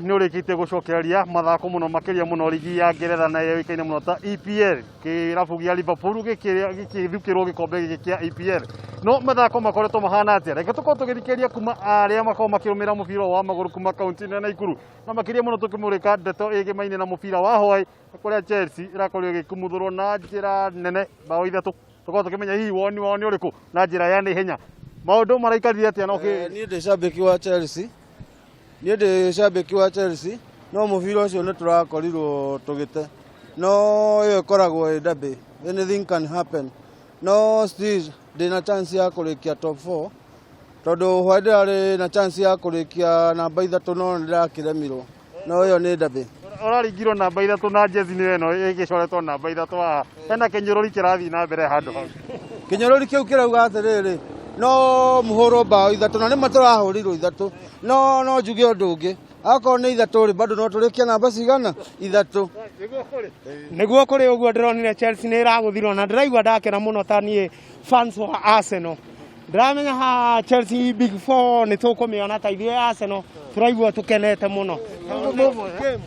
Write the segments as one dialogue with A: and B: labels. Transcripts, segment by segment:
A: Nĩ ũrĩkĩtie gũcokereria mathako mũno makĩria mũno ligi ya Ngeretha na yoĩkaine mũno ta EPL, kĩrabu gĩa Liverpool gĩkĩthukĩrwo gĩkombe gĩkĩ kĩa EPL. No mathako makoretwo mahana atĩa? Reke tũkorwo tũgĩthikĩrĩria kuma arĩa makoragwo makĩrũmĩrĩra mũbira wa magũrũ kuma kaunti-inĩ ya Naikuru, na makĩria mũno tũkĩmũrĩka ndeto ĩgĩmaine na mũbira wa hwaĩ kũrĩa Chelsea ĩrakorirwo ĩgĩkumuthũrwo na njĩra nene bao 3. Tũkorwo tũkĩmenya hihi woni wao nĩ ũrĩkũ na njĩra ya naihenya. Maũndũ maraikarire atĩa?
B: Niĩ ndĩ shabiki wa Chelsea, no mũbira ũcio nĩ tũrakorirwo tũgĩte, no ĩyo ĩkoragwo ĩ derby, anything can happen, no still ndĩna chance ya kũrĩkia top 4 tondũ hwaĩ ndĩrarĩ na chance ya kũrĩkia namba 3 no nĩndĩrakĩremirwo, no ĩyo nĩ derby.
A: Ũraringirwo namba 3 na jezi nĩ ĩno ĩgĩcoretwo namba 3 haha, hena kĩnyũrũri kĩrathiĩ na mbere handũ hau.
B: Kĩnyũrũri kĩu kĩrauga atĩrĩrĩ, no mũhũrwo bao 3 na nĩma tũrahũrirwo 3, no njuge ũndũ ũngĩ, akorwo nĩ 3 bado no tũrĩkia namba cigana 3.
C: Nĩguo kũrĩ ũguo ndĩronire Chelsea nĩ ĩragũthirwo na ndĩraigua ndakena mũno ta niĩ fans wa Arsenal. Ndĩramenya ha Chelsea Big 4 nĩ tũkũmĩona ta ithuĩ Arsenal tũraigua tũkenete mũno.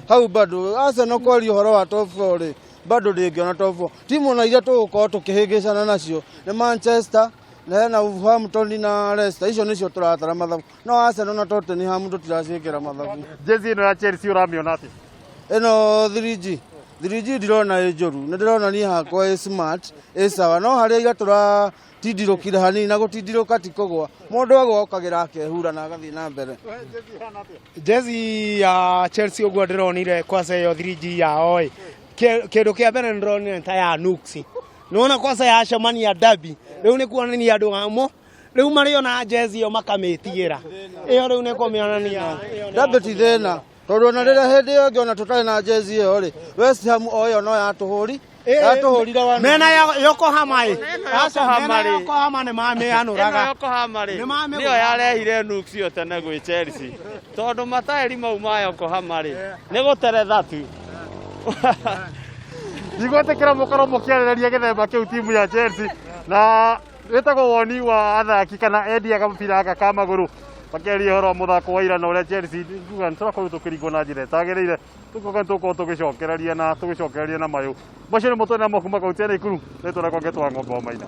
B: Hau bado Arsenal kwaria ũhoro wa top 4 rĩ, bado ndĩngĩona top 4. Timu na iria tũgũkorwo tũkĩhĩngĩcana nacio nĩ Manchester na hena Wolverhampton na Leicester, icio nĩcio tũratara mathabu, no Arsenal na Tottenham tũtiraciĩkĩra mathabu.
A: Jezi ĩno ya Chelsea ũramĩona atĩ?
B: Ĩno 3G ndirona ĩ njũru, nĩ ndĩrona niĩ hakwa ĩ smart, ĩ sawa, no harĩa ira tũratindirũkire hanini na gũtindirũka ti kũgwa, mũndũ agwa okagĩra akehura na agathiĩ na mbere.
C: Jezi ya Chelsea ũguo ndĩronire kwasa ĩyo 3G yao ĩ, kĩndũ kĩa mbere ndĩronire ta ya nuksi, nĩwona kwasa yacemania derby, rĩu nĩ kuonania andũ amwe rĩu marĩona jezi ĩyo makamĩtigĩra, ĩyo rĩu nĩ kũmĩonania
B: derby ti thĩna, tondũ na rĩrĩa hĩndĩ ĩyo ĩngĩ ona tũtarĩ na jezi ĩyo rĩ, West Ham o ĩyo no yatũhũrire wa
C: mena Yokohama ĩ, Yokohama nĩ mamĩanũraga.
D: Yokohama rĩ nĩyo yarehire nuksi ĩyo tene gwĩ Chelsea, tondũ mataĩri mau ma Yokohama rĩ nĩ gũteretha tu.
A: Igwetĩkĩra mũkorwo mũkĩarĩrĩria gĩthemba kĩu timu ya Chelsea, na wĩtagwo woni wa athaki kana endia kamũbira gaka ka magũrũ makĩaria ũhoro wa mũthako wa ira na ũrĩa Chelsea tũrakorwo tũkĩringwo na njĩra ĩtagĩrĩire, tũkorwo tũgĩcokereria na mayũ. Macio nĩ mũtwe na mokuma kaunti ya Naikuru, nĩ tũrakonge twa Ng'ombe wa Maina.